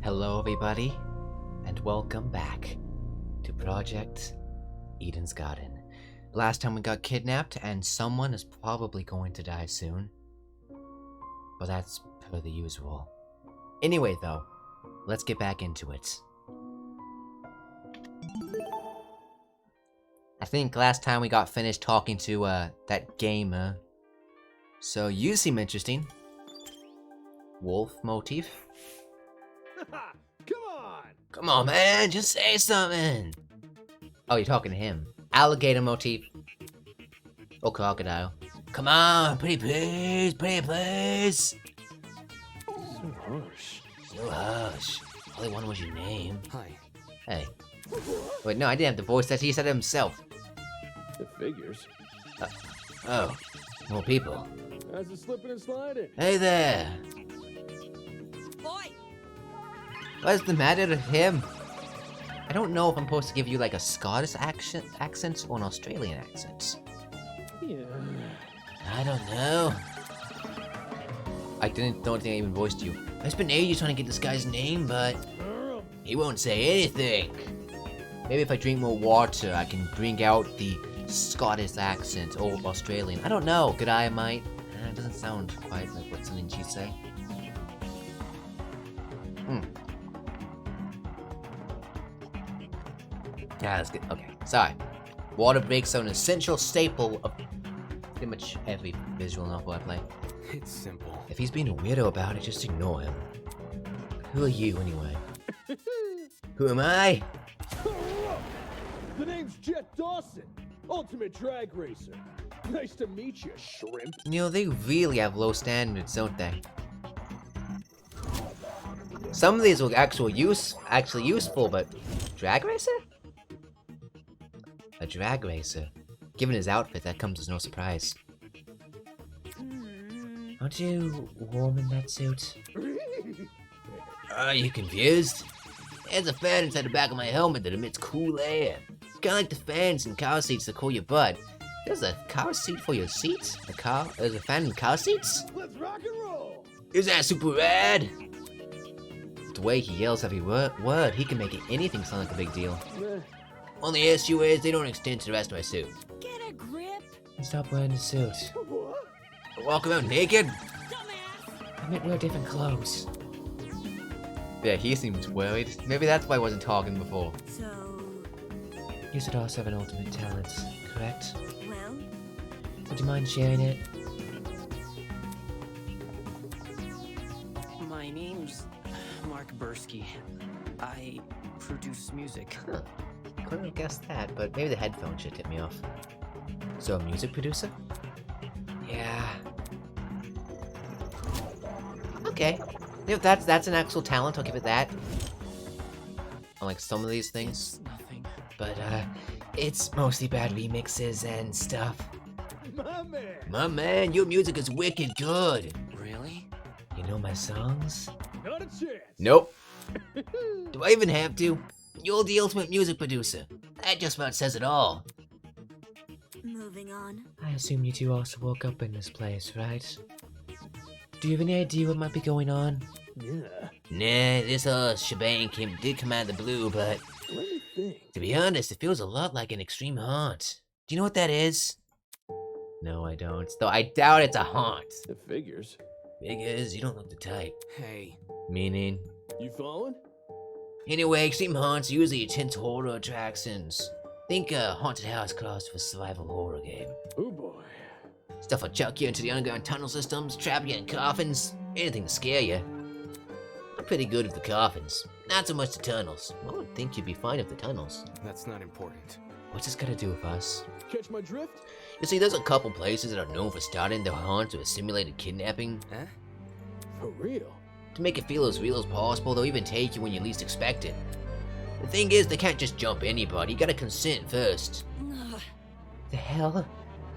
Hello everybody, and welcome back to Project Eden's Garden. Last time we got kidnapped, and someone is probably going to die soon. But that's per the usual. Anyway though, let's get back into it. I think last time we got finished talking to that gamer. So you seem interesting. Wolf motif? Come on! Come on, man, just say something! Oh, you're talking to him. Alligator motif. Oh, crocodile. Come on, pretty please, pretty please! So harsh. So hush. All I wanted was your name. Hi. Hey. Wait, no, I didn't have the voice. He said it himself. It figures. Oh, more people. How's it slipping and sliding? Hey there! Boy! What's the matter with him? I don't know if I'm supposed to give you like a Scottish accent or an Australian accent. Yeah. I don't know. I don't think I even voiced you. It's been ages trying to get this guy's name, but he won't say anything. Maybe if I drink more water, I can bring out the Scottish accent or Australian. I don't know. Good eye, mate. It doesn't sound quite like what something she'd say. Yeah, that's good. Okay, sorry. Water breaks are an essential staple of pretty much every visual novel I play. It's simple. If he's being a weirdo about it, just ignore him. Who are you, anyway? Who am I? The name's Jet Dawson, ultimate drag racer. Nice to meet you, shrimp. You know, they really have low standards, don't they? Some of these were actually useful, but drag racer? A drag racer. Given his outfit, that comes as no surprise. Aren't you warm in that suit? Are you confused? There's a fan inside the back of my helmet that emits cool air. It's kinda like the fans in car seats that cool your butt. There's a car seat for your seats? There's a fan in car seats? Let's rock and roll! Is that super rad? The way he yells every word, he can make anything sound like a big deal. Only issue is they don't extend to the rest of my suit. Get a grip! Stop wearing the suit. What? Walk around naked? Dumbass! I meant wear different clothes. Yeah, he seems worried. Maybe that's why I wasn't talking before. So, You should also have an ultimate talent, correct? well, Would you mind sharing it? My name's Mark Bursky. I produce music. Huh. Couldn't have guessed that, but maybe the headphones should tip me off. So, a music producer? Yeah. Okay. If that's an actual talent, I'll give it that. Unlike some of these things. It's nothing. But, it's mostly bad remixes and stuff. My man! My man, your music is wicked good. Really? You know my songs? Not a chance! Nope. Do I even have to? You're the ultimate music producer. That just about says it all. moving on. I assume you two also woke up in this place, right? Do you have any idea what might be going on? Yeah. Nah, this shebang did come out of the blue, but Let me think. to be honest, it feels a lot like an extreme haunt. Do you know what that is? No, I don't. Though I doubt it's a haunt. It figures. Because you don't look the type. Hey, Meaning? You following? Anyway, extreme haunts are usually intense horror attractions. Think a haunted house crossed with a survival horror game. Oh boy. Stuff will chuck you into the underground tunnel systems, trap you in coffins, anything to scare you. I'm pretty good with the coffins, not so much the tunnels. I would think you'd be fine with the tunnels. that's not important. What's this got to do with us? Catch my drift? You see, there's a couple places that are known for starting their haunts with a simulated kidnapping. Huh? For real? To make it feel as real as possible, they'll even take you when you least expect it. The thing is, they can't just jump anybody, you gotta consent first. Ugh, The hell?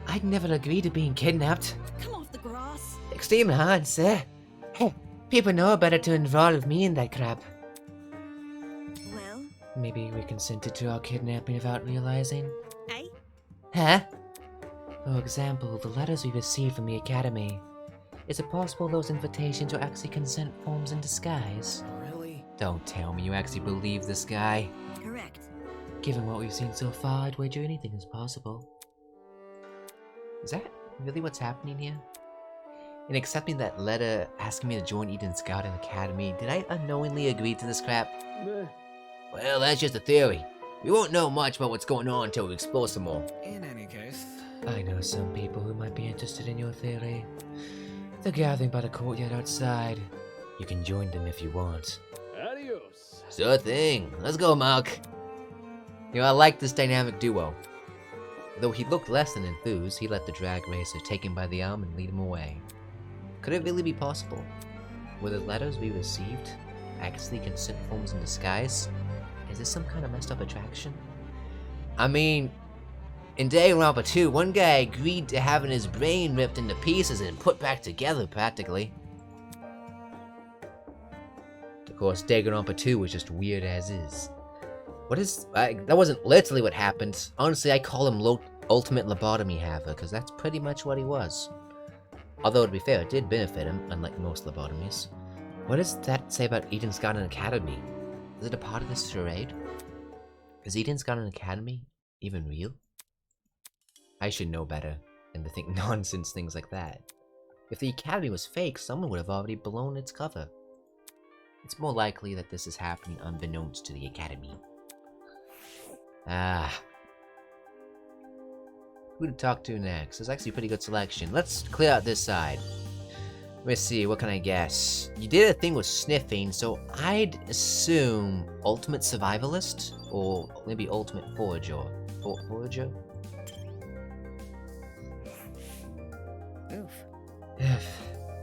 I'd never agree to being kidnapped. come off the grass. Extreme haunts, eh? Hey, people know better to involve me in that crap. Well, Maybe we consented to our kidnapping without realizing? eh? Huh? For example, the letters we received from the Academy. Is it possible those invitations were actually consent forms in disguise? Really? Don't tell me you actually believe this guy. Correct. Given what we've seen so far, I'd wager anything is possible. Is that really what's happening here? In accepting that letter asking me to join Eden's Garden Academy, did I unknowingly agree to this crap? Meh. Well, that's just a theory. We won't know much about what's going on until we explore some more. In any case, I know some people who might be interested in your theory. They're gathering by the courtyard outside. You can join them if you want. Adios. Sure thing. Let's go, Mark. You know, I like this dynamic duo. Though he looked less than enthused, he let the drag racer take him by the arm and lead him away. Could it really be possible? Were the letters we received actually consent forms in disguise? Is this some kind of messed up attraction? I mean, in Danganronpa 2, one guy agreed to having his brain ripped into pieces and put back together, practically. Of course, Danganronpa 2 was just weird as is. What is... that wasn't literally what happened. Honestly, I call him Ultimate Lobotomy Haver, because that's pretty much what he was. Although, to be fair, it did benefit him, unlike most lobotomies. What does that say about Eden's Garden Academy? Is it a part of this charade? Is Eden's Garden Academy even real? I should know better than to think nonsense things like that. If the Academy was fake, someone would have already blown its cover. It's more likely that this is happening unbeknownst to the Academy. Ah. Who to talk to next? There's actually a pretty good selection. Let's clear out this side. Let's see, what can I guess? You did a thing with sniffing, so I'd assume Ultimate Survivalist? Or maybe Ultimate Forager? Forager? oof.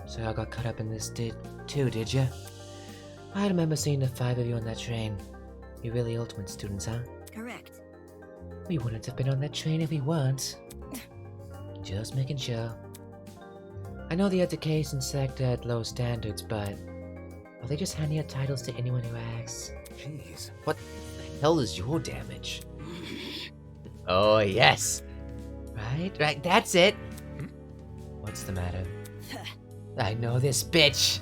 So I got caught up in this too, did ya? I remember seeing the 5 of you on that train. You're really Ultimate students, huh? Correct. We wouldn't have been on that train if we weren't. Just making sure. I know the education sector had low standards, but are they just handing out titles to anyone who asks? Jeez. What the hell is your damage? Oh, yes! Right, that's it! What's the matter? I know this bitch!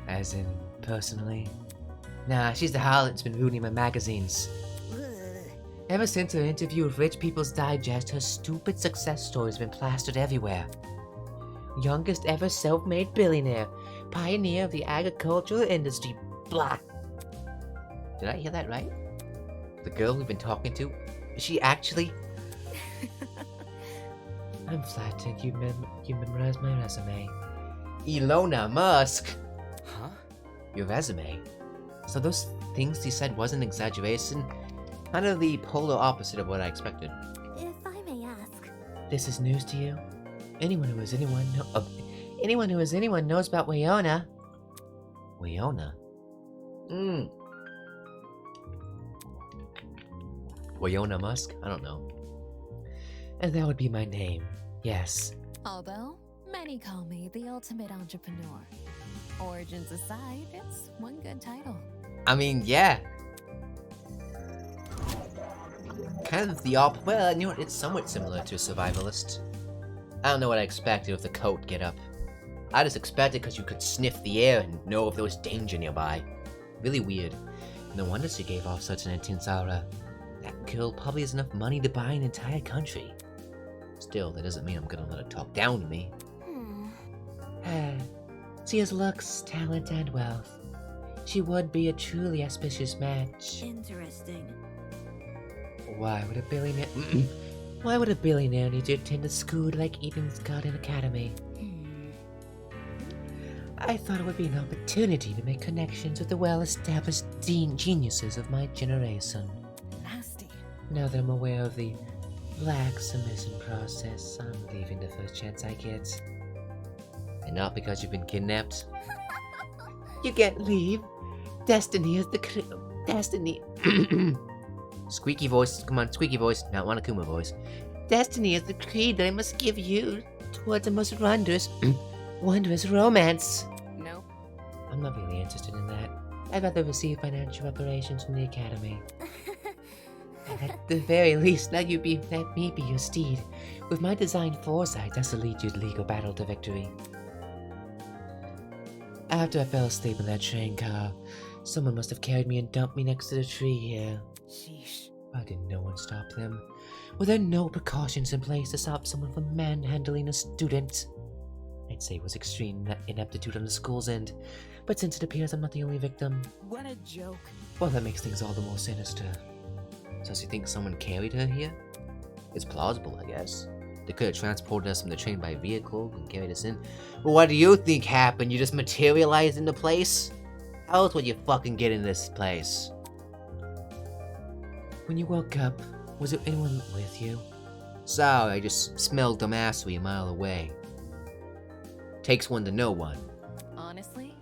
As in, personally? Nah, she's the harlot that's been ruining my magazines. Ever since her interview with Rich People's Digest, her stupid success story's been plastered everywhere. Youngest ever self-made billionaire, pioneer of the agricultural industry, blah. Did I hear that right? The girl we've been talking to? Is she actually? I'm flattered you memorized my resume. Elona Musk! Huh? Your resume? So those things you said wasn't exaggeration? Kind of the polar opposite of what I expected. If I may ask. This is news to you? Anyone who is anyone knows about Leona. Leona? Leona Musk? I don't know. And that would be my name. Yes. Although, many call me the ultimate entrepreneur. Origins aside, it's one good title. I mean, yeah. Kind of the well, you know what, it's somewhat similar to a survivalist. I don't know what I expected with the coat get-up. I just expected because you could sniff the air and know if there was danger nearby. Really weird. No wonder she gave off such an intense aura. That girl probably has enough money to buy an entire country. Still, that doesn't mean I'm gonna let her talk down to me. She has looks, talent, and wealth. She would be a truly auspicious match. Interesting. Why would a billionaire... Why would a billionaire need to attend a school like Eden's Garden Academy? I thought it would be an opportunity to make connections with the well-established geniuses of my generation. Nasty. Now that I'm aware of the black submission process, I'm leaving the first chance I get. And not because you've been kidnapped. You can't leave. Destiny is the Destiny. Squeaky voice, come on, squeaky voice, not Wanakuma voice. Destiny is the creed that I must give you towards a most wondrous romance. Nope. I'm not really interested in that. I'd rather receive financial reparations from the Academy. And at the very least, let me be your steed. With my designed foresight, that's to lead you to legal battle to victory. After I fell asleep in that train car, someone must have carried me and dumped me next to the tree here. Sheesh. Why did no one stop them? Were there no precautions in place to stop someone from manhandling a student? I'd say it was extreme ineptitude on the school's end, but since it appears I'm not the only victim, What a joke. well, that makes things all the more sinister. So you think someone carried her here? It's plausible, I guess. They could have transported us from the train by vehicle and carried us in. Well, what do you think happened? You just materialized in the place? How else would you fucking get in this place? When you woke up, was there anyone with you? Sorry, I just smelled dumbassery a mile away. Takes one to know one. Honestly?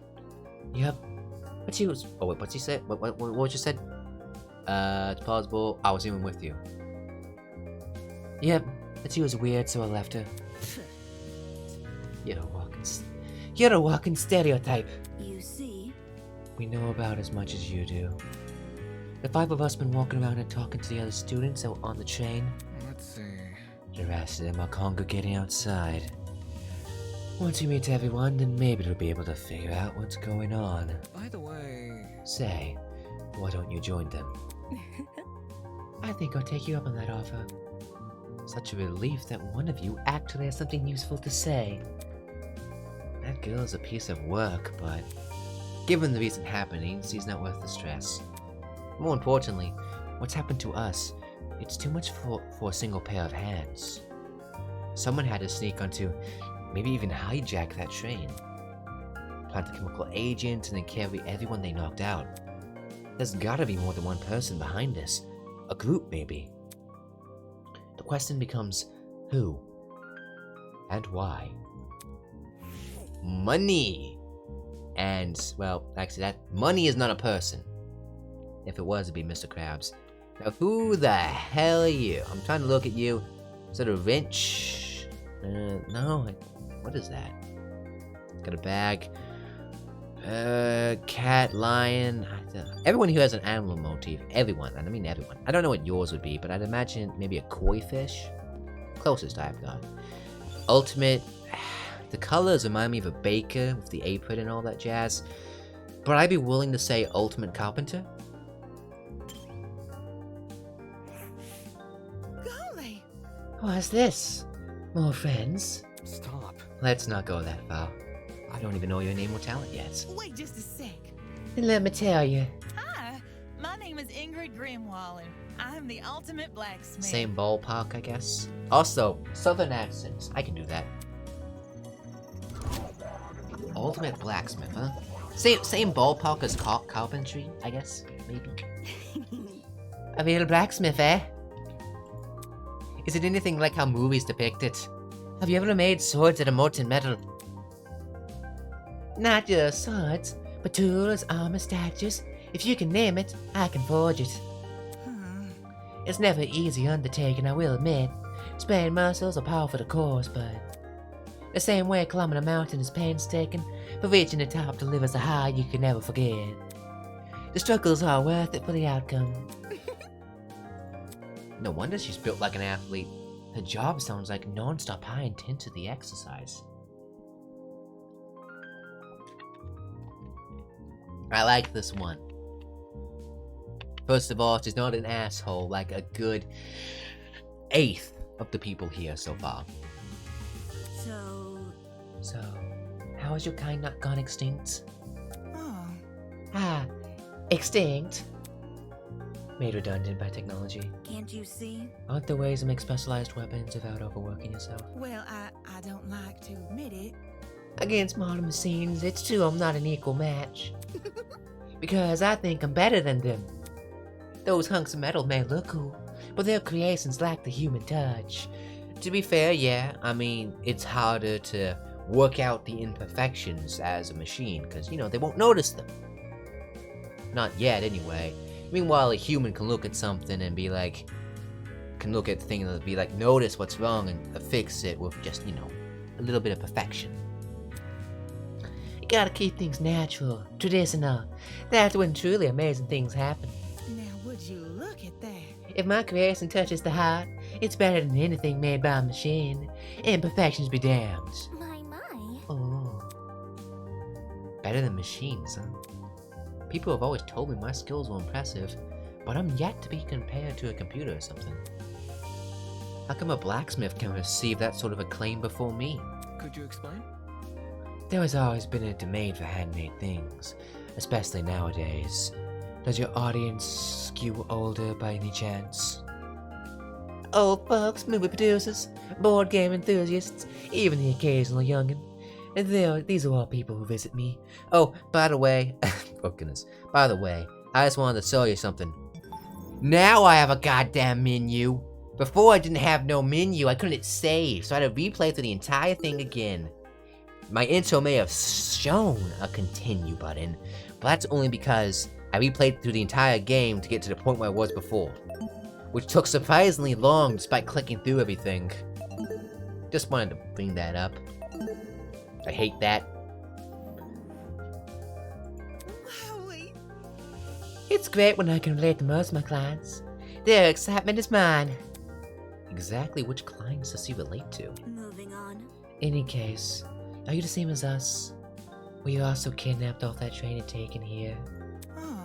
Yep. But she was. Oh wait, what's he said? What you said? It's plausible. I was even with you. Yep. But she was weird, so I left her. You're a walking stereotype. You see? We know about as much as you do. The 5 of us been walking around and talking to the other students out on the train. Let's see. The rest of them are congregating outside. Once you meet everyone, then maybe you'll be able to figure out what's going on. By the way... Say, why don't you join them? I think I'll take you up on that offer. Such a relief that one of you actually has something useful to say. That girl is a piece of work, but given the recent happenings, she's not worth the stress. More importantly, what's happened to us, it's too much for a single pair of hands. Someone had to sneak onto, maybe even hijack that train. Plant a chemical agent and then carry everyone they knocked out. There's gotta be more than one person behind this. A group, maybe. The question becomes, who? And why? Money! And, well, actually that money is not a person. If it was, it'd be Mr. Krabs. Now who the hell are you? I'm trying to look at you. Is that a wrench? No. What is that? Got a bag. Cat, lion. Everyone who has an animal motif. Everyone. I mean everyone. I don't know what yours would be, but I'd imagine maybe a koi fish. Closest I've got. Ultimate. The colors remind me of a baker with the apron and all that jazz. But I'd be willing to say ultimate carpenter. Golly! What's this? More friends? Stop. Let's not go that far. I don't even know your name or talent yet. Wait just a sec. Then let me tell you. Hi, my name is Ingrid Grimwall, and I'm the ultimate blacksmith. Same ballpark, I guess. Also, southern accents. I can do that. Ultimate blacksmith, huh? Same ballpark as carpentry, I guess. Maybe. A real blacksmith, eh? Is it anything like how movies depict it? Have you ever made swords out of molten metal? Not just swords, but tools, armor, statues. If you can name it, I can forge it. It's never an easy undertaking, I will admit. Sprained muscles are par for the course, but the same way climbing a mountain is painstaking, but reaching the top delivers a high you can never forget. The struggles are worth it for the outcome. No wonder she's built like an athlete. Her job sounds like non-stop high intensity exercise. I like this one. First of all, she's not an asshole like a good 1/8 of the people here so far. So, how has your kind not gone extinct? Oh, Ah, extinct? Made redundant by technology. Can't you see? Aren't there ways to make specialized weapons without overworking yourself? well, I don't like to admit it. Against modern machines, it's true I'm not an equal match. Because I think I'm better than them. Those hunks of metal may look cool, but their creations lack the human touch. To be fair, yeah, I mean, it's harder to work out the imperfections as a machine, because, you know, they won't notice them. Not yet, anyway. Meanwhile, a human can look at something and be like, can look at the thing and be like, notice what's wrong and fix it with just, you know, a little bit of perfection. You gotta keep things natural, traditional. That's when truly amazing things happen. Now, would you look at that? If my creation touches the heart, it's better than anything made by a machine. Imperfections be damned. My. Oh. better than machines, huh? People have always told me my skills were impressive, but I'm yet to be compared to a computer or something. How come a blacksmith can receive that sort of acclaim before me? Could you explain? There has always been a demand for handmade things, especially nowadays. Does your audience skew older by any chance? Old folks, movie producers, board game enthusiasts, even the occasional youngin'. And these are all people who visit me. Oh, by the way, oh goodness, by the way, I just wanted to show you something. Now I have a goddamn menu. Before I didn't have no menu, I couldn't save, so I had to replay through the entire thing again. My intro may have shown a continue button, but that's only because I replayed through the entire game to get to the point where I was before. Which took surprisingly long despite clicking through everything. Just wanted to bring that up. I hate that. Wowie. It's great when I can relate to most of my clients. Their excitement is mine. Exactly which clients does he relate to? Moving on. Any case, are you the same as us? Were you also kidnapped off that train and taken here? Oh.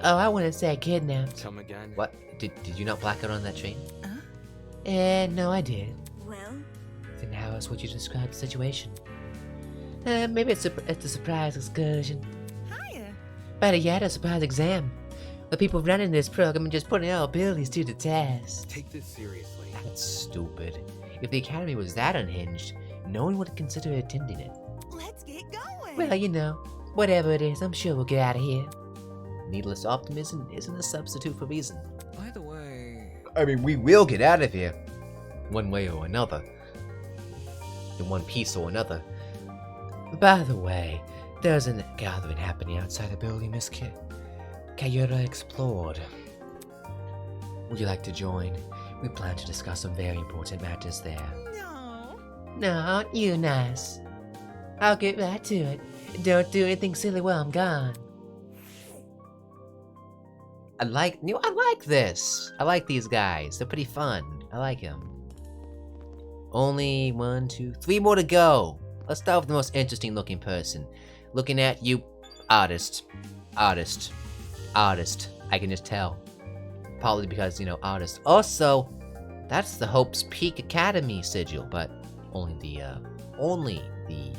Oh, I wouldn't say kidnapped. Come again? What? Did you not black out on that train? Huh? No, I did. Well, Then how else would you describe the situation? Maybe it's a surprise excursion. Hiya. Better yet, a surprise exam. The people running this program are just putting our abilities to the test. Take this seriously. That's stupid. If the academy was that unhinged, no one would consider attending it. Let's get going. Well, you know, whatever it is, I'm sure we'll get out of here. Needless optimism isn't a substitute for reason. By the way, I mean, we will get out of here. One way or another. In one piece or another. By the way, there's a gathering happening outside the building, Miss Kayura explored. Would you like to join? We plan to discuss some very important matters there. No. No, aren't you nice? I'll get right to it. Don't do anything silly while I'm gone. I like this. I like these guys. They're pretty fun. I like them. Only 1, 2, 3 more to go. Let's start with the most interesting looking person. Looking at you, artist. Artist. Artist. I can just tell. Probably because, you know, artist. Also, that's the Hope's Peak Academy sigil, but only the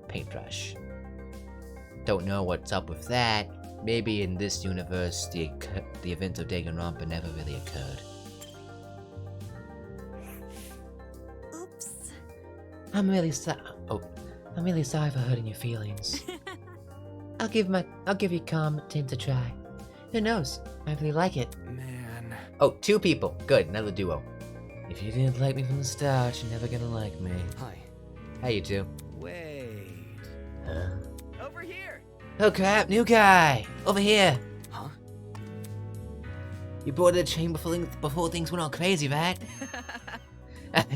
paintbrush. Don't know what's up with that. Maybe in this universe, the events of Danganronpa never really occurred. oops. I'm really sorry for hurting your feelings. I'll give you calm tint a try. Who knows? I really like it. man. Oh, 2 people. Good, another duo. If you didn't like me from the start, you're never gonna like me. Hi. How you two? Wait. Over here. Oh crap, new guy! Over here! Huh? You boarded the train before things went all crazy, right?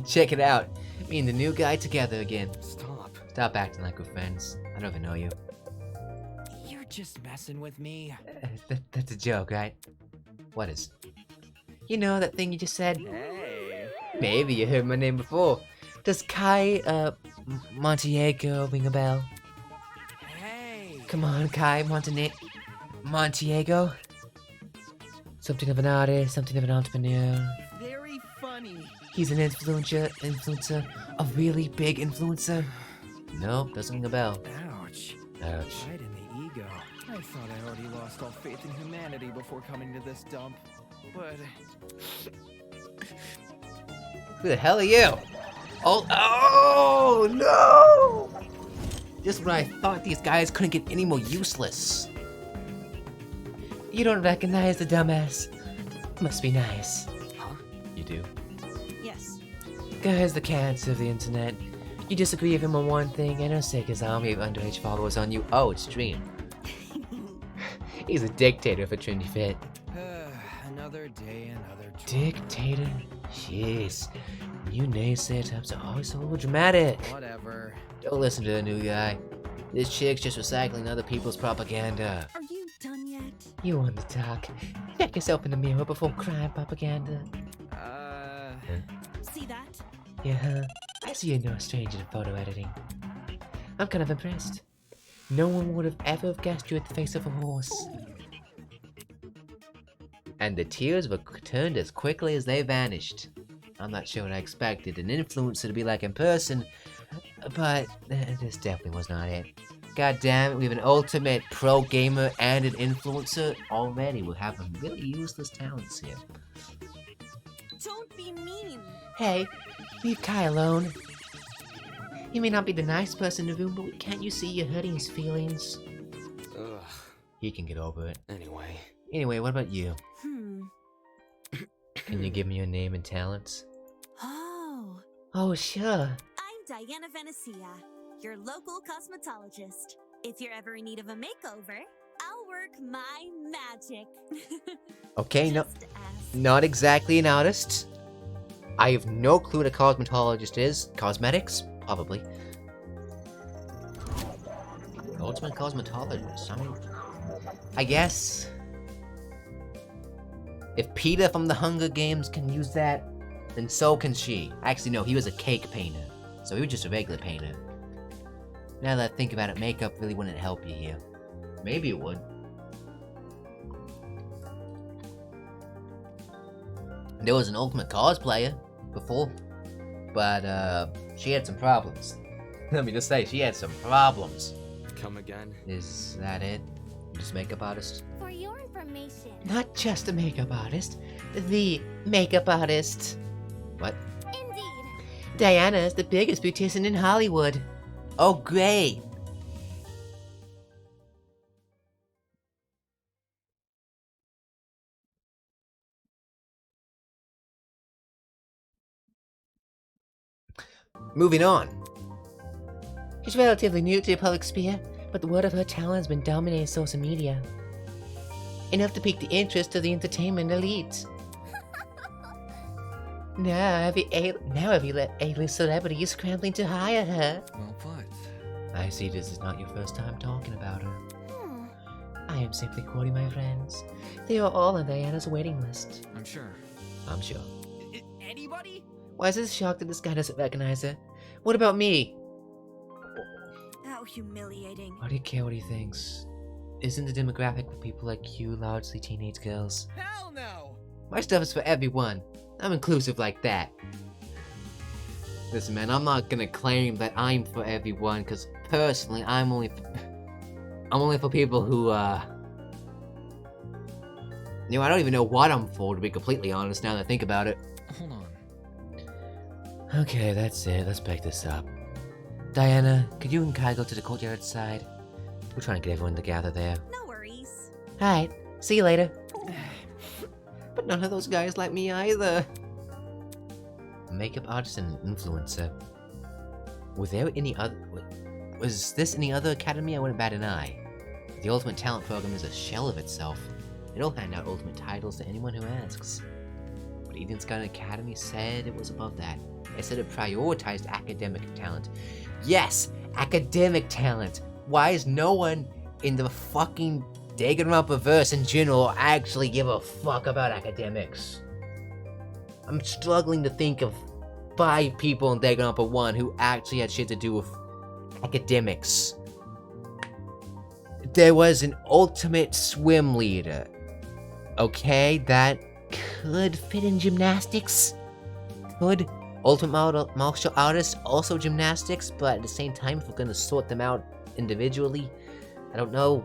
Check it out. Me and the new guy together again. Stop. Stop acting like we're friends. I don't even know you. You're just messing with me. That's a joke, right? What is? You know that thing you just said? Hey. Maybe you heard my name before. Does Kai, Montiego ring a bell? Hey. Come on, Kai, Montiego? Something of an artist, something of an entrepreneur. Very funny. He's an influencer, a really big influencer. Nope, doesn't ring a bell. Ouch. Ouch. Right in the ego. I thought I already lost all faith in humanity before coming to this dump. But Who the hell are you? Oh no! Just when I thought these guys couldn't get any more useless. You don't recognize the dumbass? Must be nice. Huh? You do? Yes. Guys, the cancer of the internet. You disagree with him on one thing, and he'll stake his army of underage followers on you. Oh, it's Dream. He's a dictator for Trinity Fit. another day, another Dictator? Jeez. You naysayer types are always so dramatic. Whatever. Don't listen to the new guy. This chick's just recycling other people's propaganda. Are you done yet? You want to talk? Check yourself in the mirror before crying propaganda. See that? Yeah, I see you're no stranger to photo editing. I'm kind of impressed. No one would have ever guessed you at the face of a horse. And the tears were turned as quickly as they vanished. I'm not sure what I expected an influencer to be like in person, but this definitely was not it. God damn it, we have an ultimate pro gamer and an influencer. Already we'll have some really useless talents here. Don't be mean. Hey, leave Kai alone. He may not be the nice person in the room, but can't you see you're hurting his feelings? Ugh. He can get over it. Anyway, What about you? Hmm. Can you give me your name and talents? Oh. Oh, sure. I'm Diana Venecia, your local cosmetologist. If you're ever in need of a makeover, I'll work my magic. Okay, no, Just ask. not exactly an artist. I have no clue what a cosmetologist is. Cosmetics? Probably. Ultimate cosmetologist. I guess. If Peter from the Hunger Games can use that, then so can she. Actually, no, he was a cake painter. So he was just a regular painter. Now that I think about it, makeup really wouldn't help you here. Maybe it would. There was an ultimate cosplayer before, but she had some problems. Let me just say, she had some problems. come again? Is that it? Just makeup artist? For your information. Not just a makeup artist, the makeup artist. What? Indeed. Diana is the biggest beautician in Hollywood. Oh, great. Moving on. She's relatively new to the public sphere, but the word of her talent has been dominating social media. Enough to pique the interest of the entertainment elite. Now every A-list celebrity is scrambling to hire her. Well put. I see this is not your first time talking about her. Hmm. I am simply quoting my friends. They are all on Diana's waiting list. I'm sure. I'm sure. Anybody? Why is this shocked that this guy doesn't recognize her? What about me? How humiliating. Why do you care what he thinks? Isn't the demographic for people like you largely teenage girls? Hell no! My stuff is for everyone. I'm inclusive like that. Listen, man, I'm not gonna claim that I'm for everyone, because personally, I'm only for people who, you know, I don't even know what I'm for, to be completely honest, now that I think about it. Hold on. Okay, that's it. Let's pick this up. Diana, could you and Kai go to the courtyard side? We're trying to get everyone to gather there. No worries. Alright, see you later. But none of those guys like me either. A makeup artist and an influencer. Was this any other academy? I wouldn't bat an eye. The Ultimate Talent Program is a shell of itself. They don't hand out ultimate titles to anyone who asks. But Eden Sky Academy said it was above that. They said it prioritized academic talent. Yes, academic talent! Why is no one in the fucking Danganronpa-verse in general actually give a fuck about academics? I'm struggling to think of 5 people in Danganronpa 1 who actually had shit to do with academics. There was an ultimate swim leader. Okay, that could fit in gymnastics. Could. Ultimate martial artists, also gymnastics, but at the same time, if we're gonna sort them out individually, I don't know.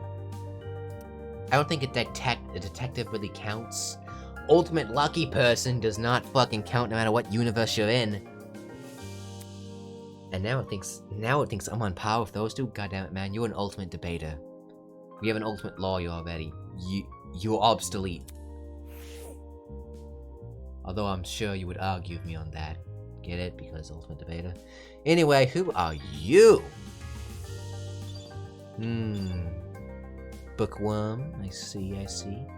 I don't think a detective really counts. Ultimate lucky person does not fucking count no matter what universe you're in. And now it thinks I'm on par with those two. Goddammit, man, you're an ultimate debater. We have an ultimate lawyer already. You're obsolete. Although I'm sure you would argue with me on that. Get it? Because ultimate debater. Anyway, who are you? Bookworm. I see.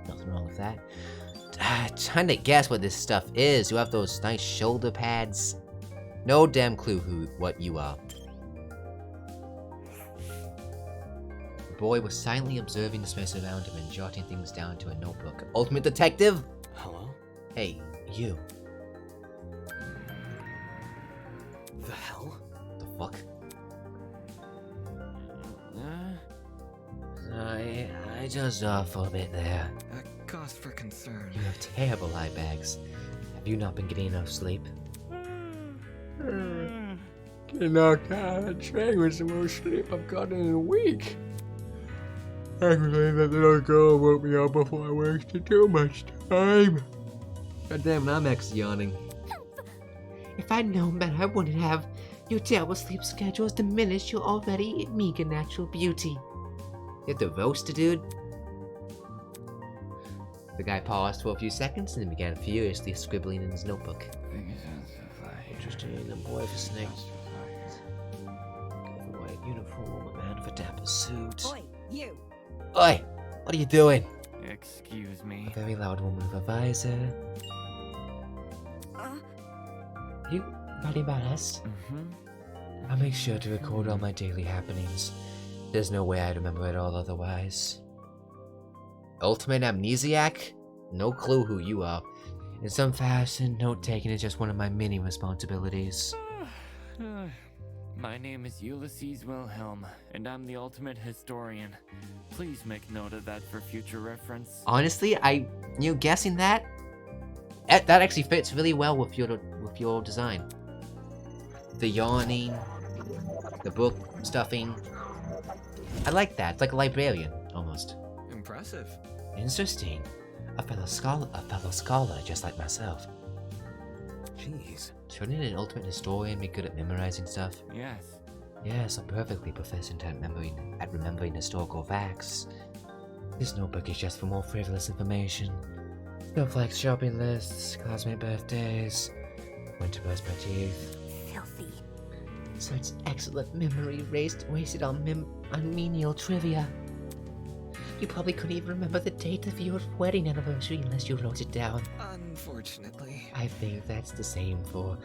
Nothing wrong with that. Trying to guess what this stuff is. You have those nice shoulder pads. No damn clue what you are. The boy was silently observing the space around him and jotting things down to a notebook. Ultimate detective? Hello? Hey, you. The hell? The fuck? I dozed off for a bit there. A cause for concern. You have terrible eye bags. Have you not been getting enough sleep? Getting knocked out of the train was the most sleep I've gotten in a week. Actually, that little girl woke me up before I wasted too much time. God damn, I'm actually yawning. If I'd known better, I wouldn't have. Your terrible sleep schedule has diminished your already meager natural beauty. You have to roast a dude? The guy paused for a few seconds and then began furiously scribbling in his notebook. Interesting, a boy for snake. A white uniform, a man for dapper suit. Oi, you! Oi! What are you doing? Excuse me. A very loud woman with a visor. You writing about us? Mm-hmm. I'll make sure to record all my daily happenings. There's no way I'd remember it all otherwise. Ultimate amnesiac? No clue who you are. In some fashion, note-taking is just one of my many responsibilities. My name is Ulysses Wilhelm, and I'm the ultimate historian. Please make note of that for future reference. Honestly, guessing that actually fits really well with your design. The yawning, the book stuffing. I like that. It's like a librarian, almost. Impressive. Interesting. A fellow scholar, just like myself. Jeez. Shouldn't an ultimate historian be good at memorizing stuff? Yes. Yes, I'm perfectly proficient at remembering historical facts. This notebook is just for more frivolous information. Stuff like shopping lists, classmate birthdays, when to brush my teeth. Filthy. Such excellent memory wasted on menial trivia. You probably couldn't even remember the date of your wedding anniversary unless you wrote it down. Unfortunately. I think that's the same for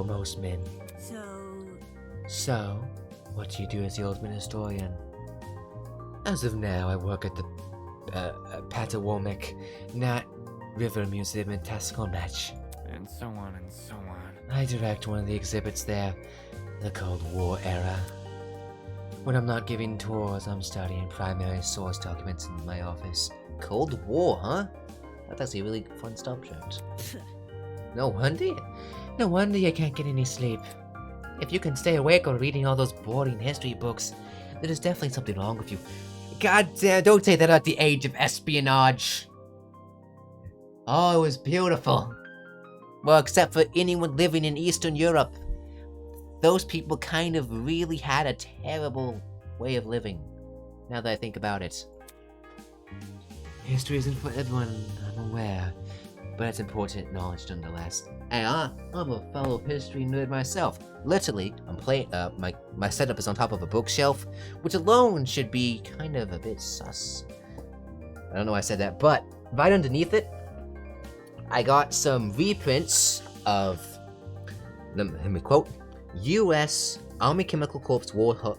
most men. So, what do you do as the ultimate historian? As of now, I work at the Patawomic Nat River Museum in Tasconmatch. And so on and so on. I direct one of the exhibits there, the Cold War era. When I'm not giving tours, I'm studying primary source documents in my office. Cold War, huh? That's actually a really fun subject. No wonder you can't get any sleep. If you can stay awake or reading all those boring history books, then there's definitely something wrong with you. God damn, don't say that at the age of espionage. Oh, it was beautiful. Well, except for anyone living in Eastern Europe. Those people kind of really had a terrible way of living, now that I think about it. History isn't for everyone, I'm aware, but it's important knowledge nonetheless. And I'm a fellow history nerd myself. Literally, I'm playing. My setup is on top of a bookshelf, which alone should be kind of a bit sus. I don't know why I said that, but right underneath it, I got some reprints of, let me quote, U.S. Army Chemical Corps War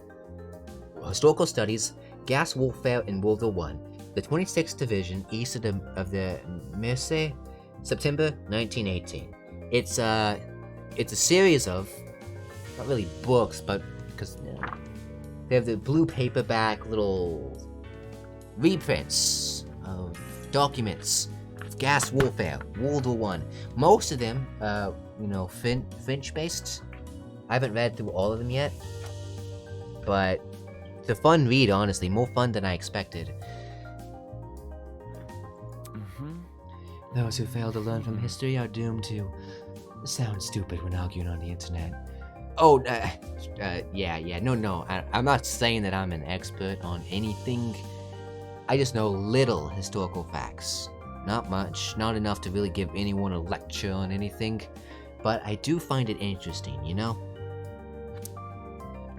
Historical Studies, Gas Warfare in World War I, the 26th Division east of the Meuse, September 1918. It's a series of, not really books, but because they have the blue paperback little reprints of documents of gas warfare, World War I. Most of them, French-based. I haven't read through all of them yet, but it's a fun read, honestly, more fun than I expected. Those who fail to learn from history are doomed to sound stupid when arguing on the internet. Oh, no, I'm not saying that I'm an expert on anything. I just know little historical facts. Not much, not enough to really give anyone a lecture on anything, but I do find it interesting, you know?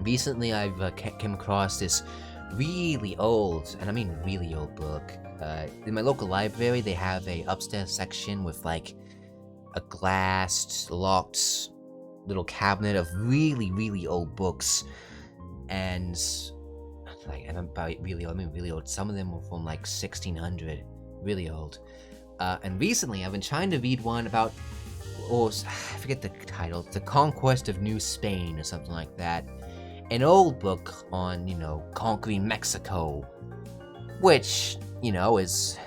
Recently, I've came across this really old, and I mean really old book. In my local library, they have a upstairs section with like a glassed, locked little cabinet of really, really old books, and by really old, I mean really old. Some of them were from like 1600, really old. And recently, I've been trying to read one about, I forget the title, The Conquest of New Spain or something like that. an old book on, you know, conquering Mexico, which, you know, is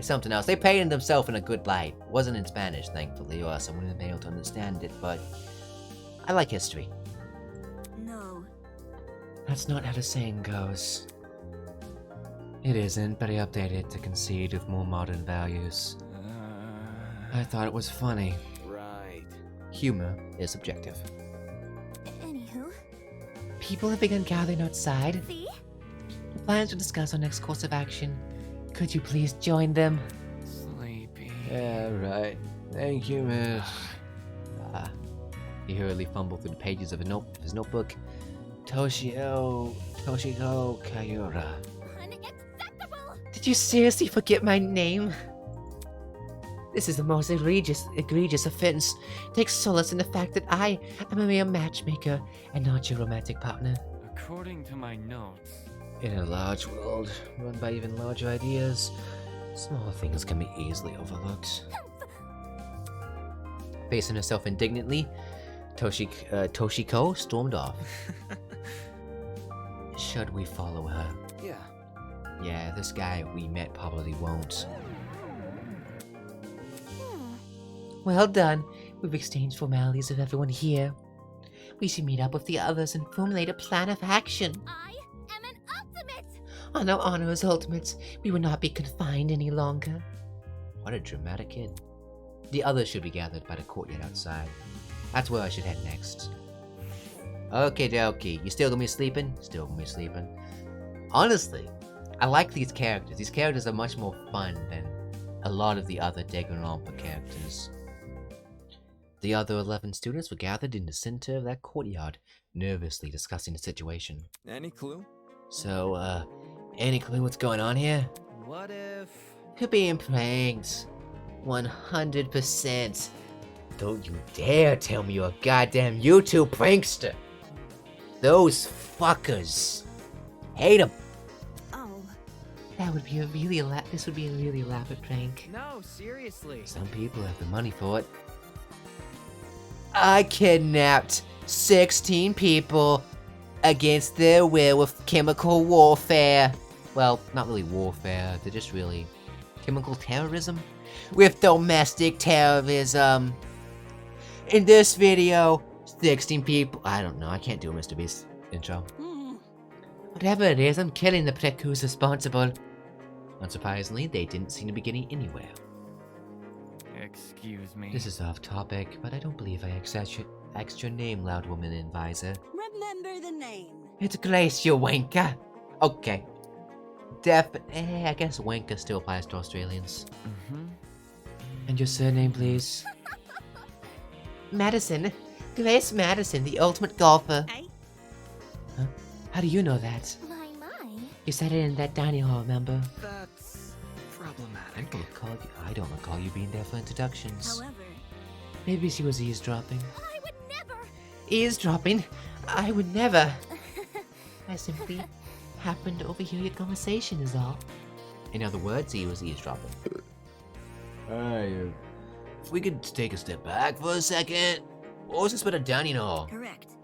something else. They painted themselves in a good light. It wasn't in Spanish, thankfully, or else I wouldn't have been able to understand it, but I like history. No. That's not how the saying goes. It isn't, but I updated to concede with more modern values. I thought it was funny. Right. Humor is subjective. Anywho, People have begun gathering outside. see? Plans to discuss our next course of action. Could you please join them? Sleepy. Yeah, right. Thank you, miss. He hurriedly fumbled through the pages of his notebook. Toshiko Kayura. Unacceptable! Did you seriously forget my name? This is the most egregious offense. Take solace in the fact that I am a mere matchmaker and not your romantic partner. According to my notes, In a large world, run by even larger ideas, small things can be easily overlooked. Facing herself indignantly, Toshiko stormed off. Should we follow her? Yeah. Yeah, this guy we met probably won't. Well done. We've exchanged formalities with everyone here. We should meet up with the others and formulate a plan of action. I am an ultimate! On our honor as ultimates, we will not be confined any longer. What a dramatic kid. The others should be gathered by the courtyard outside. That's where I should head next. Okay, dokie. You still gonna be sleeping? Still gonna be sleeping. Honestly, I like these characters. These characters are much more fun than a lot of the other Danganronpa characters. The other 11 students were gathered in the center of that courtyard, nervously discussing the situation. Any clue? So, any clue what's going on here? What if... You're being pranked. 100%. Don't you dare tell me you're a goddamn YouTube prankster. Those fuckers. Hate them. Oh. This would be a really elaborate prank. No, seriously. Some people have the money for it. I kidnapped 16 people against their will with chemical warfare. Well, not really warfare, they're just really chemical terrorism? With domestic terrorism. In this video, 16 people. I don't know, I can't do a Mr. Beast intro. Whatever it is, I'm killing the prick who's responsible. Unsurprisingly, they didn't seem to be getting anywhere. excuse me. This is off topic, but I don't believe I asked your name, loud woman in visor. Remember the name. It's Grace, you wanker. Okay. I guess wanker still applies to Australians. Mm-hmm. And your surname, please? Madison. Grace Madison, the ultimate golfer. Eh? Huh? How do you know that? My. You said it in that dining hall, remember? That's problematic. I don't recall you being there for introductions. However, Maybe she was eavesdropping. I would never! Eavesdropping? I would never. I simply happened to overhear your conversation is all. In other words, he was eavesdropping. If we could take a step back for a second. What was this but a dining hall? correct.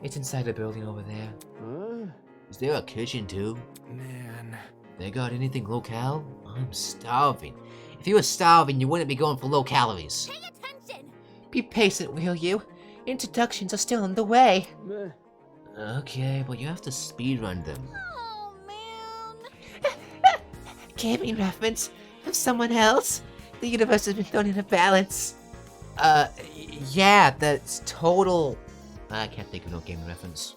It's inside the building over there. Huh? Is there a kitchen too? Man. They got anything low-cal? I'm starving. If you were starving, you wouldn't be going for low calories. Pay attention! Be patient, will you? Introductions are still on the way. Meh. Okay, but you have to speedrun them. Oh, man! Gaming reference of someone else? The universe has been thrown in a balance. Yeah, that's total... I can't think of no gaming reference.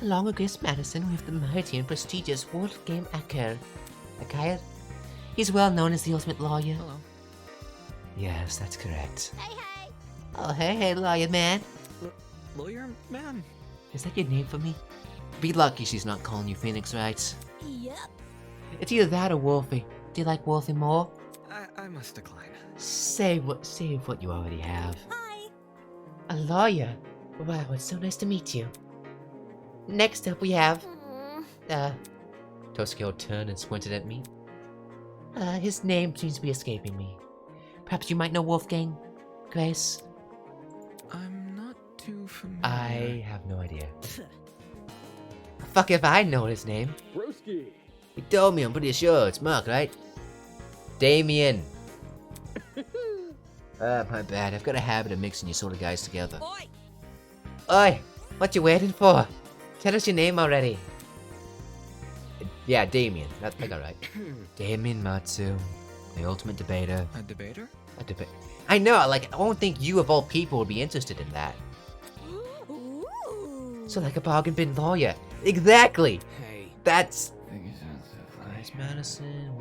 Along with Grace Madison, we have the mighty and prestigious World Game Akir. He's well known as the ultimate lawyer. Hello. Yes, that's correct. Hey, hey! Oh, hey, lawyer man. Lawyer man? Is that your name for me? Be lucky she's not calling you Phoenix, right? Yep. It's either that or Wolfie. Do you like Wolfie more? I must decline. Save what you already have. Hi. A lawyer? Wow, it's so nice to meet you. Next up we have... Toshiko turned and squinted at me. His name seems to be escaping me. Perhaps you might know Wolfgang? Grace? I'm not too familiar. I have no idea. Fuck if I know his name. Broski. You told me, I'm pretty sure. It's Mark, right? Damien. My bad. I've got a habit of mixing you sort of guys together. Oi! Oi! What you waiting for? Tell us your name already. Yeah, Damien. I got right. Damien Matsu. The ultimate debater. A debater? A debate. I know, like, I won't think you of all people would be interested in that. Ooh. So like a bargain bin lawyer. Exactly! Hey. That's... Madison,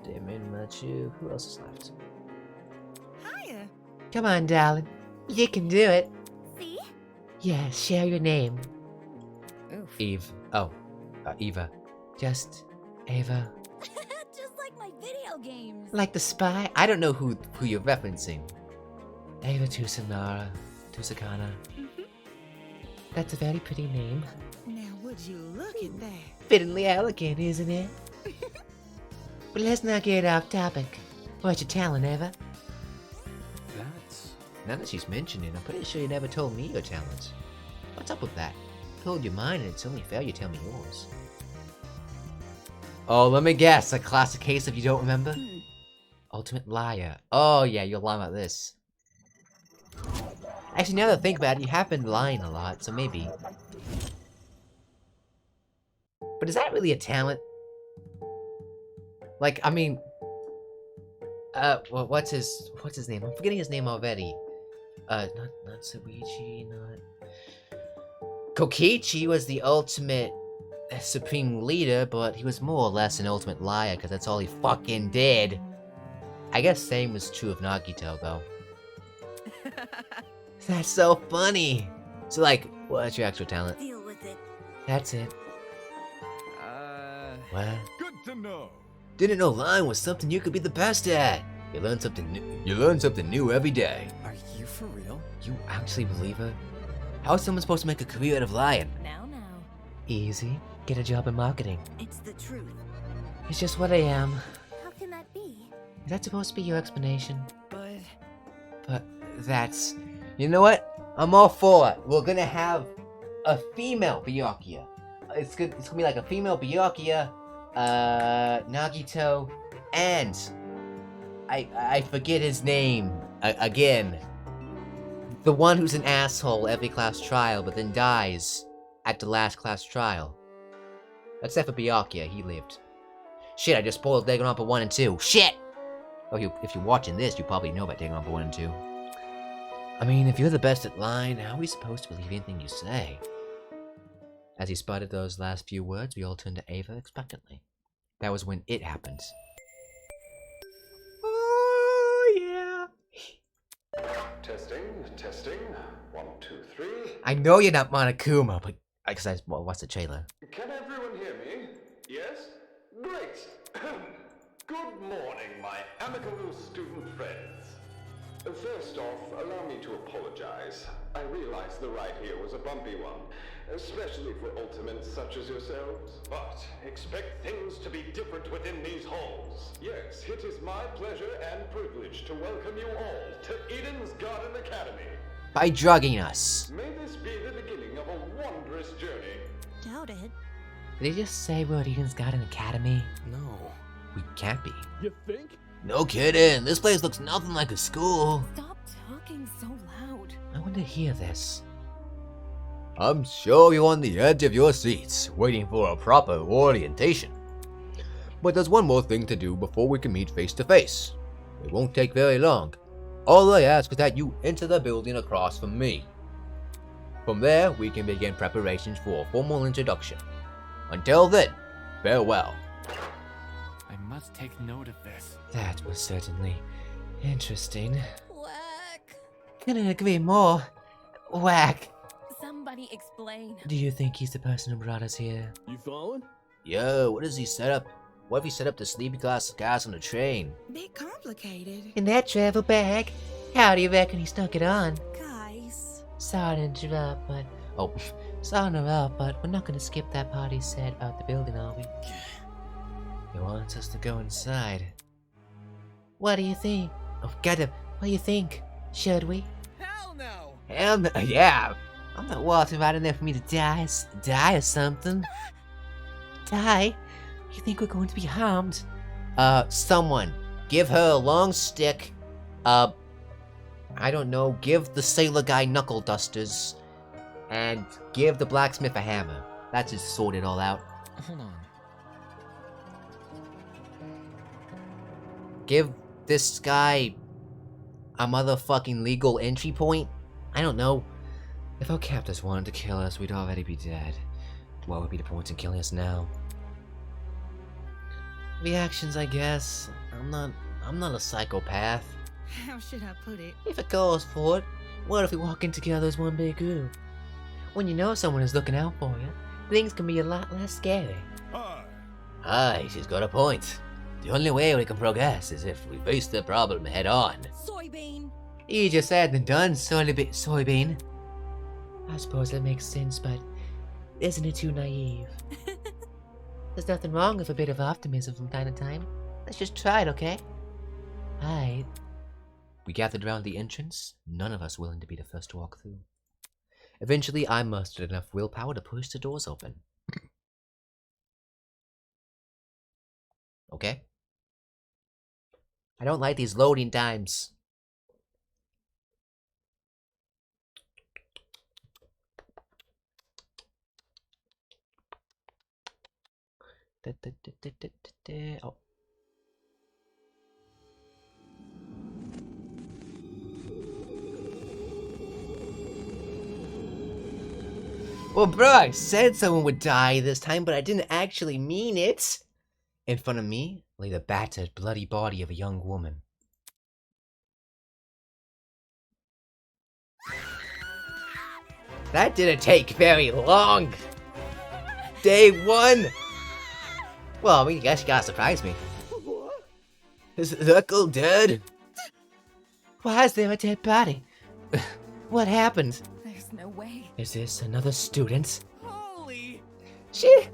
Damien Matsu. Who else is left? Hiya. Come on, darling. You can do it. See? Yeah, share your name. Oof. Eve. Oh, Eva. Just Ava. Just like my video games. Like the spy? I don't know who you're referencing. Ava Tusanara. Tusakana. That's a very pretty name. Now, would you look at that? Fittingly elegant, isn't it? But let's not get off topic. What's your talent, Eva? That's... Now that she's mentioned it, I'm pretty sure you never told me your talents. What's up with that? Told you mine, and it's only fair you tell me yours. Oh, let me guess. A classic case if you don't remember? Ultimate liar. Oh, yeah, you'll lie about this. Actually, now that I think about it, you have been lying a lot, so maybe. But is that really a talent? Like, I mean... well, what's his name? I'm forgetting his name already. Not Suichi, not... Kokichi was the ultimate supreme leader, but he was more or less an ultimate liar, because that's all he fucking did. I guess same was true of Nagito, though. That's so funny! So, like, what's your actual talent? Deal with it. That's it. What? Good to know. Didn't know lying was something you could be the best at. You learn something new. You learn something new every day. Are you for real? You actually believe it? How is someone supposed to make a career out of lying? Now. Easy. Get a job in marketing. It's the truth. It's just what I am. How can that be? Is that supposed to be your explanation? But That's... You know what? I'm all for it. We're gonna have a female Byakuya. It's gonna be like a female Byakuya, Nagito, and... I forget his name. Again. The one who's an asshole every class trial, but then dies at the last class trial. Except for Byakuya, he lived. Shit, I just spoiled Danganronpa 1 and 2. Shit! Oh, if you're watching this, you probably know about Danganronpa 1 and 2. I mean, if you're the best at lying, how are we supposed to believe anything you say? As he sputtered those last few words, we all turned to Ava expectantly. That was when it happened. Oh, yeah. Testing. 1, 2, 3. I know you're not Monokuma, but... well, what's the trailer? Can everyone hear me? Yes? Great! Good morning, my amicable student friends. First off, allow me to apologize. I realize the ride here was a bumpy one, especially for ultimates such as yourselves. But expect things to be different within these halls. Yes, it is my pleasure and privilege to welcome you all to Eden's Garden Academy. By drugging us. May this be the beginning of a wondrous journey. Doubt it. Did he just say we're at Eden's Garden Academy? No. We can't be. You think? No kidding, this place looks nothing like a school. Stop talking so loud. I want to hear this. I'm sure you're on the edge of your seats, waiting for a proper orientation. But there's one more thing to do before we can meet face to face. It won't take very long. All I ask is that you enter the building across from me. From there, we can begin preparations for a formal introduction. Until then, farewell. I must take note of this. That was certainly interesting. Whack. Couldn't agree more. Whack. Somebody explain. Do you think he's the person who brought us here? You following? Yo, what does he set up? What if he set up the sleepy class guys on the train? bit complicated. In that travel bag? How do you reckon he snuck it on? Guys. Sorry to interrupt, but... Oh, sorry to interrupt, but we're not gonna skip that party set out the building, are we? He wants us to go inside. What do you think? Oh, what do you think? Should we? Hell no! Hell no, yeah. I'm not walking right in there for me to die or something. Die? You think we're going to be harmed? Someone, give her a long stick. I don't know, give the sailor guy knuckle dusters. And give the blacksmith a hammer. That just sort it all out. Hold on. Give this guy a motherfucking legal entry point? I don't know. If our captors wanted to kill us, we'd already be dead. What would be the point in killing us now? Reactions, I guess. I'm not a psychopath. How should I put it? If it calls for it, what if we walk in together as one big group? When you know someone is looking out for you, things can be a lot less scary. Aye, she's got a point. The only way we can progress is if we face the problem head on. Soybean. Easier said than done, soybean. I suppose that makes sense, but isn't it too naive? There's nothing wrong with a bit of optimism from time to time. Let's just try it, okay? Aye. We gathered around the entrance, none of us willing to be the first to walk through. Eventually, I mustered enough willpower to push the doors open. Okay? I don't like these loading times. Oh. Well, bro, I said someone would die this time, but I didn't actually mean it. In front of me lay the battered, bloody body of a young woman. That didn't take very long. Day one. Well, I mean, I guess you gotta surprise me. What? Is the uncle dead? Why is there a dead body? What happened? There's no way. Is this another student? Holy! Shit!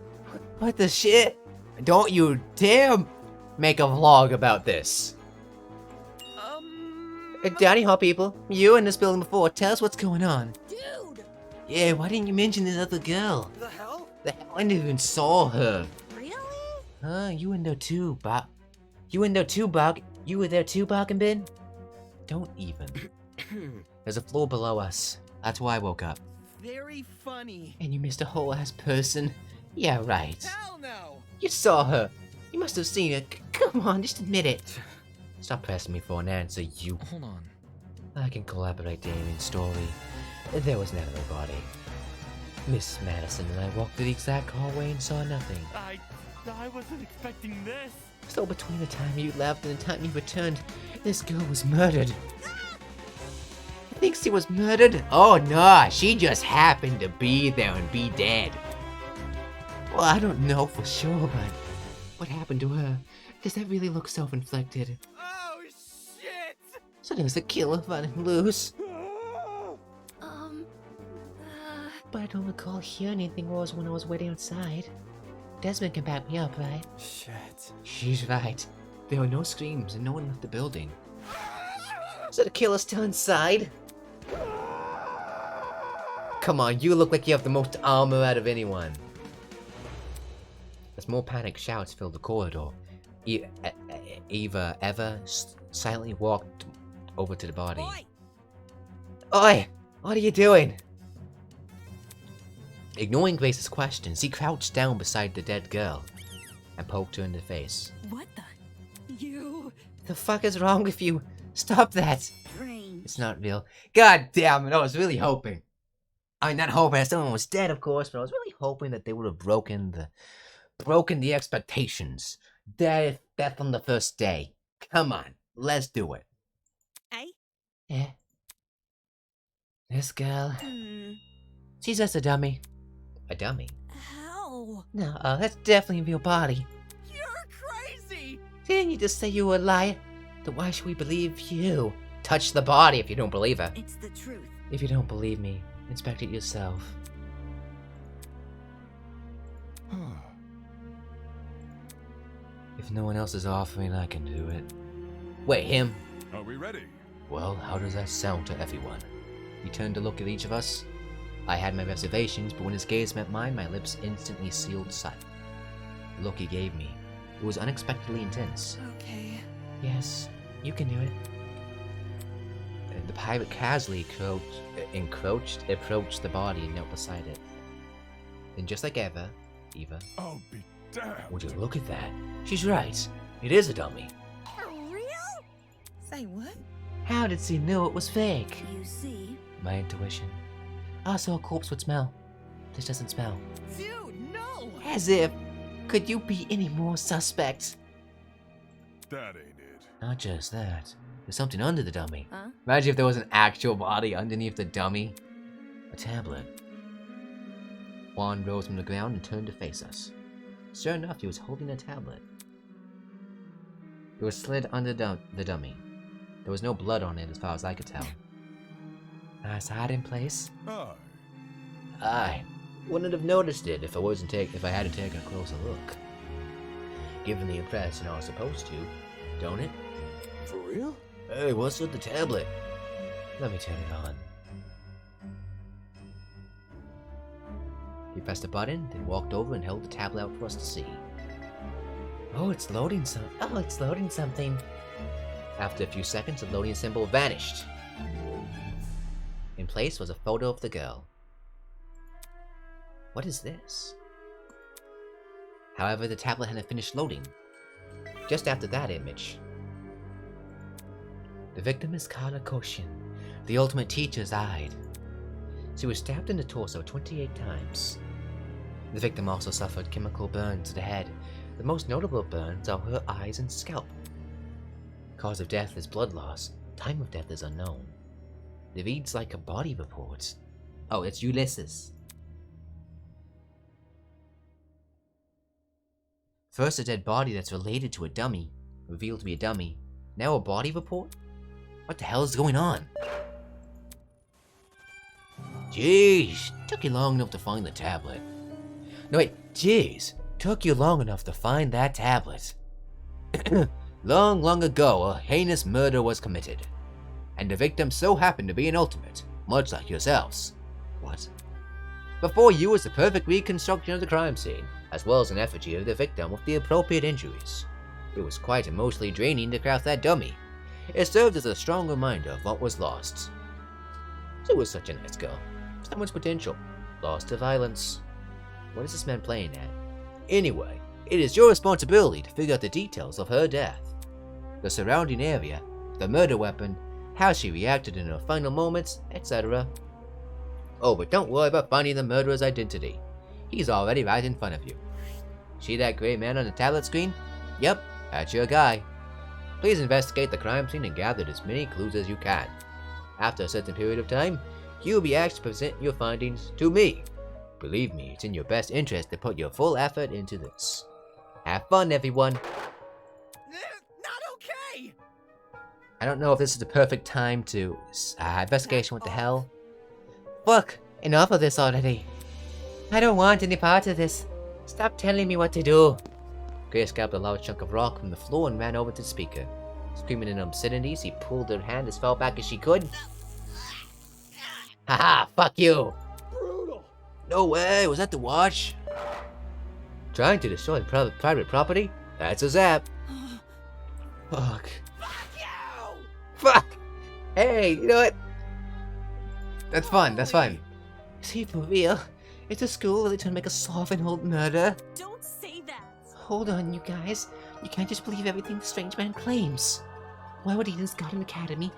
What the shit? Don't you dare make a vlog about this. Daddy Hall people, you were in this building before. Tell us what's going on. Dude! Yeah, why didn't you mention this other girl? The hell? The hell, I never even saw her. Really? You in there too, Bog. You in there too, Bog. You were there too, Bog and Ben? Don't even. There's a floor below us. That's why I woke up. Very funny. And you missed a whole ass person? Yeah, right. Hell no! You saw her. You must have seen her. Come on, just admit it. Stop pressing me for an answer, you. Hold on. I can collaborate Damien's story. There was never a body. Miss Madison and I walked through the exact hallway and saw nothing. I wasn't expecting this. So between the time you left and the time you returned, this girl was murdered. You think she was murdered? Oh no, she just happened to be there and be dead. Well, I don't know for sure, but what happened to her? Does that really look self-inflicted? Oh shit! So there's a killer running loose. But I don't recall hearing anything worse when I was waiting outside. Desmond can back me up, right? Shit. She's right. There were no screams and no one left the building. So the killer's still inside? Come on, you look like you have the most armor out of anyone. As more panicked shouts filled the corridor, Eva silently walked over to the body. Oi! What are you doing? Ignoring Grace's questions, he crouched down beside the dead girl and poked her in the face. What the? You. The fuck is wrong with you? Stop that! Strange. It's not real. God damn it, I was really hoping. I mean, not hoping that someone was dead, of course, but I was really hoping that they would have broken the expectations. Death on the first day. Come on, let's do it. Eh? Yeah. This girl. She's just a dummy. A dummy? How? No, that's definitely a real body. You're crazy! Didn't you just say you were a liar? Then why should we believe you? Touch the body if you don't believe her. It's the truth. If you don't believe me, inspect it yourself. If no one else is offering, I can do it. Wait, him? Are we ready? Well, how does that sound to everyone? He turned to look at each of us. I had my reservations, but when his gaze met mine, my lips instantly sealed shut. The look he gave me, it was unexpectedly intense. Okay. Yes, you can do it. The pirate casually approached the body and knelt beside it. Then just like Eva, I'll be damned. would you look at that? She's right. It is a dummy. For real? Say what? How did she know it was fake? You see? My intuition. Also, a corpse would smell. This doesn't smell. Dude, no! As if. Could you be any more suspect? That ain't it. Not just that. There's something under the dummy. Huh? Imagine if there was an actual body underneath the dummy. A tablet. Juan rose from the ground and turned to face us. Sure enough, he was holding a tablet. It was slid under the dummy. There was no blood on it as far as I could tell. Nice hiding place. I wouldn't have noticed it if I hadn't taken a closer look. Given the impression I was supposed to, don't it? For real? Hey, what's with the tablet? Let me turn it on. He pressed a button, then walked over and held the tablet out for us to see. Oh, it's loading something. After a few seconds, the loading symbol vanished. In place was a photo of the girl. What is this? However, the tablet hadn't finished loading. Just after that image. The victim is Kana Koshin, the ultimate teacher's eyed. She was stabbed in the torso 28 times. The victim also suffered chemical burns to the head. The most notable burns are her eyes and scalp. Cause of death is blood loss. Time of death is unknown. It reads like a body report. Oh, it's Ulysses. First a dead body that's related to a dummy, revealed to be a dummy. Now a body report? What the hell is going on? Jeez, took you long enough to find the tablet. No wait, jeez, took you long enough to find that tablet. Long ago, a heinous murder was committed. And the victim so happened to be an ultimate, much like yourselves. What? Before you was a perfect reconstruction of the crime scene, as well as an effigy of the victim with the appropriate injuries. It was quite emotionally draining to craft that dummy. It served as a strong reminder of what was lost. She was such a nice girl. So much potential. Lost to violence. What is this man playing at? Anyway, it is your responsibility to figure out the details of her death. The surrounding area, the murder weapon, how she reacted in her final moments, etc. Oh, but don't worry about finding the murderer's identity. He's already right in front of you. See that gray man on the tablet screen? Yep, that's your guy. Please investigate the crime scene and gather as many clues as you can. After a certain period of time, you'll be asked to present your findings to me. Believe me, it's in your best interest to put your full effort into this. Have fun, everyone. Not okay! I don't know if this is the perfect time to... investigation, what the hell? Look, enough of this already. I don't want any part of this. Stop telling me what to do. Grace grabbed a large chunk of rock from the floor and ran over to the speaker. Screaming in obscenities, he pulled her hand as far back as she could. Haha, fuck you! Brutal! No way, was that the watch? Trying to destroy private property? That's a zap. Fuck. Fuck you! Fuck! Hey, you know what? That's fun, that's fine. Is he for real? Is the school really trying to make a solve an old murder? Don't say that. Hold on, you guys. You can't just believe everything the strange man claims. Why would Eden's Garden Academy,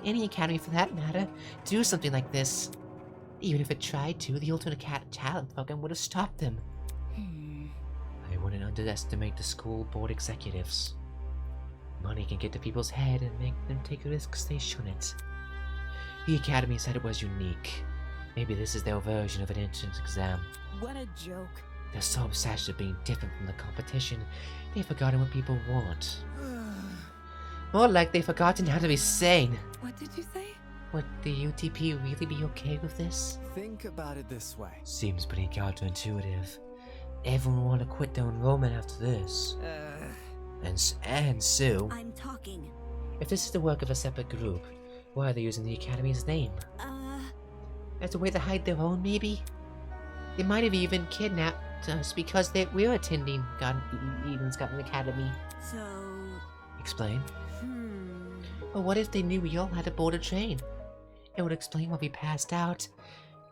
any academy for that matter, do something like this? Even if it tried to, the Ultimate Talent program would have stopped them. I wouldn't underestimate the school board executives. Money can get to people's head and make them take risks they shouldn't. The academy said it was unique. Maybe this is their version of an entrance exam. What a joke. They're so obsessed with being different from the competition, they've forgotten what people want. More like they've forgotten how to be sane. What did you say? Would the UTP really be okay with this? Think about it this way. Seems pretty counterintuitive. Everyone will want to quit their enrollment after this. And Sue, I'm talking. if this is the work of a separate group, why are they using the academy's name? as a way to hide their own, maybe? They might have even kidnapped us because we were attending Eden's Garden Academy. So... Explain. Or what if they knew we all had to board a train? It would explain why we passed out.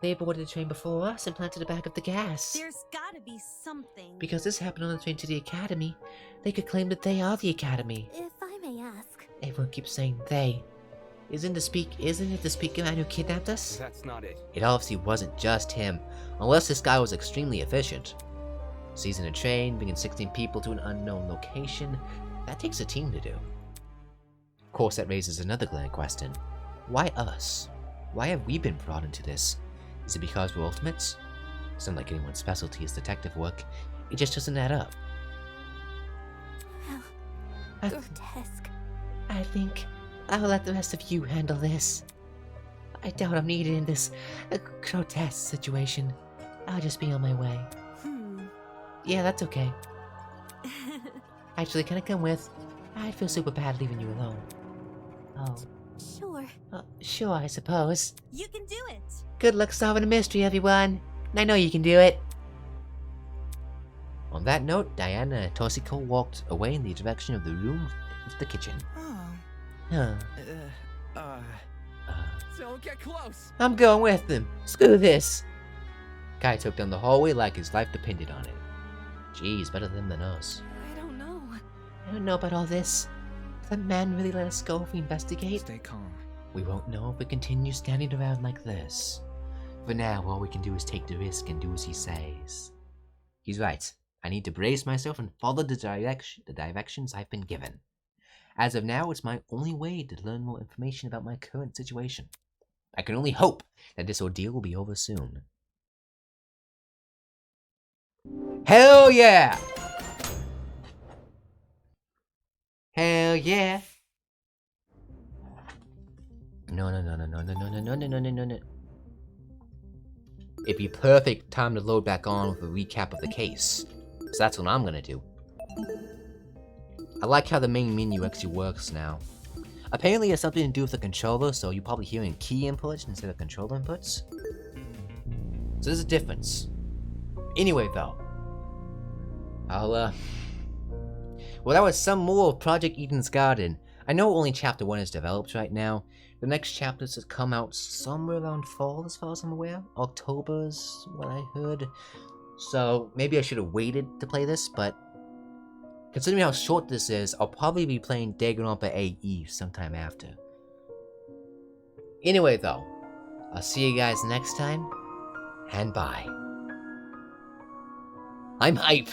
They boarded the train before us and planted the bag of the gas. There's gotta be something. Because this happened on the train to the Academy, they could claim that they are the Academy. If I may ask. Everyone keeps saying they. Isn't it the speaker man who kidnapped us? That's not it. It obviously wasn't just him, unless this guy was extremely efficient. Seizing a train, bringing 16 people to an unknown location, that takes a team to do. Of course, that raises another glaring question. Why us? Why have we been brought into this? Is it because we're ultimates? It's not like anyone's specialty is detective work. It just doesn't add up. How grotesque. I think I'll let the rest of you handle this. I doubt I'm needed in this grotesque situation. I'll just be on my way. Yeah, that's okay. Actually, can I come with? I'd feel super bad leaving you alone. Oh. Sure. Sure, I suppose. You can do it. Good luck solving a mystery, everyone. I know you can do it. On that note, Diana and Toshiko walked away in the direction of the room with the kitchen. Don't get close. I'm going with them. Screw this. Guy took down the hallway like his life depended on it. Geez, better them than us. I don't know. I don't know about all this. Does that man really let us go if we investigate? Stay calm. We won't know if we continue standing around like this. For now, all we can do is take the risk and do as he says. He's right. I need to brace myself and follow the directions I've been given. As of now, it's my only way to learn more information about my current situation. I can only hope that this ordeal will be over soon. Hell yeah! Hell yeah! No. It'd be perfect time to load back on with a recap of the case. So that's what I'm gonna do. I like how the main menu actually works now. Apparently it has something to do with the controller, so you're probably hearing key inputs instead of controller inputs. So there's a difference. Anyway though, well that was some more of Project Eden's Garden. I know only chapter 1 is developed right now. The next chapters should come out somewhere around fall as far as I'm aware. October is what I heard. So maybe I should have waited to play this, but considering how short this is, I'll probably be playing Danganronpa AE sometime after. Anyway though, I'll see you guys next time, and bye. I'm hype!